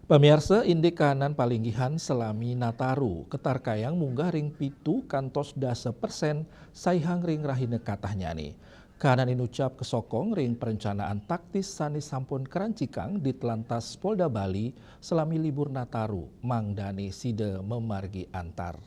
Pemirsa indik kahanan palinggihan selami Nataru, ketar kayang munggah ring pitu kantos dasa persen saihang ring rahine katahnya nih. Kahanan ini ucap kesokong ring perencanaan taktis sanis sampun kerancikang di Telantas Polda Bali selami libur Nataru, mangdani side memargi antar.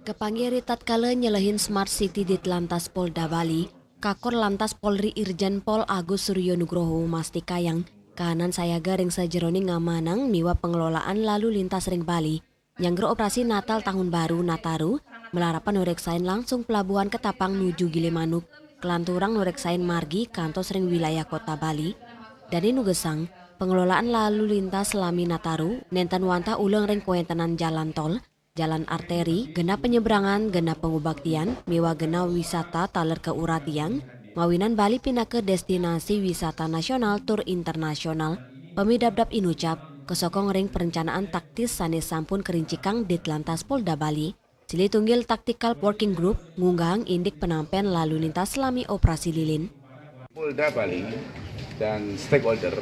Kepanggih tatkala nyelehin Smart City di Telantas Polda Bali, Kakor Lantas Polri Irjen Pol Agus Suryo Nugroho mastikayang kahanan saya garing sajeroni ngamanang miwa pengelolaan lalu lintas ring Bali yang operasi Natal Tahun Baru Nataru melarapan nureksain langsung pelabuhan Ketapang nuju Gilimanuk kelanturang nureksain margi kantos ring wilayah kota Bali dan nugesang pengelolaan lalu lintas selami Nataru nenten wanta ulang ring kuentenan jalan tol jalan arteri, genap penyeberangan, genap pengubaktian, miwa genap wisata taler ke uratian, mawinan Bali pindah ke destinasi wisata nasional tur internasional, pemidabdab inucap, kesokong ring perencanaan taktis sanes sampun kerincikang di Telantas Polda Bali, Sili Tunggil Tactical Working Group, ngunggang indik penampen lalu lintas selami operasi lilin. Polda Bali dan stakeholder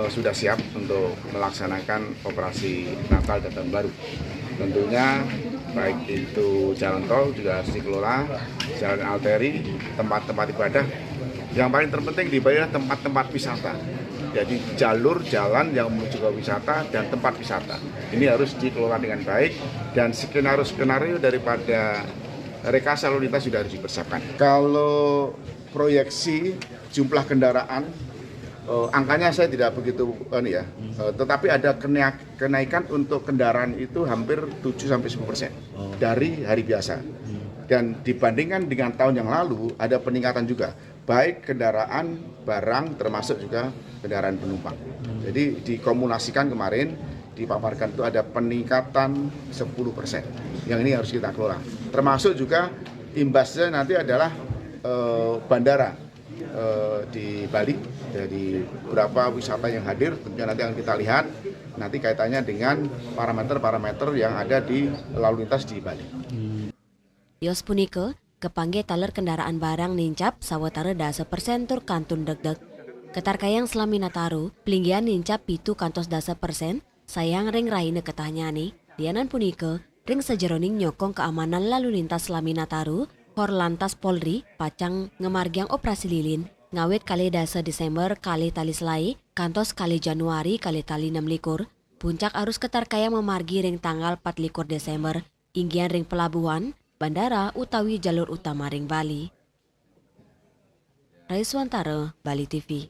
sudah siap untuk melaksanakan operasi Natal dan Tahun Baru. Tentunya baik itu jalan tol juga harus dikelola, jalan arteri, tempat-tempat ibadah. Yang paling terpenting di Bali adalah tempat-tempat wisata. Jadi jalur jalan yang menuju ke wisata dan tempat wisata. Ini harus dikelola dengan baik dan skenario daripada rekayasa lalu lintas sudah harus dipersiapkan. Kalau proyeksi jumlah kendaraan angkanya saya tidak begitu tetapi ada kenaikan untuk kendaraan itu hampir 7-10% dari hari biasa. Dan dibandingkan dengan tahun yang lalu ada peningkatan juga, baik kendaraan barang termasuk juga kendaraan penumpang. Jadi dikomulasikan kemarin dipaparkan itu ada peningkatan 10%. Yang ini harus kita kelola. Termasuk juga imbasnya nanti adalah bandara di Bali, jadi beberapa wisata yang hadir tentunya nanti akan kita lihat nanti kaitannya dengan parameter-parameter yang ada di lalu lintas di Bali. Yos punike, kepanggih taler kendaraan barang nincap sawetara dasa persen tur kantun deg-deg. Ketar kayang selami Nataru, pelinggian nincap pitu kantos dasa persen, sayang ring rahine ketahnyani, dianan punike, ring sejeroning nyokong keamanan lalu lintas selami Nataru, Korlantas Polri, pacang ngemargiang operasi lilin, ngawit kali dasa Desember kali tali selai, kantos kali Januari kali tali 6 likur, puncak arus ketar kayang memargi ring tanggal 4 likur Desember, inggian ring pelabuhan, bandara utawi jalur utama ring Bali. Raiswantara, Bali TV.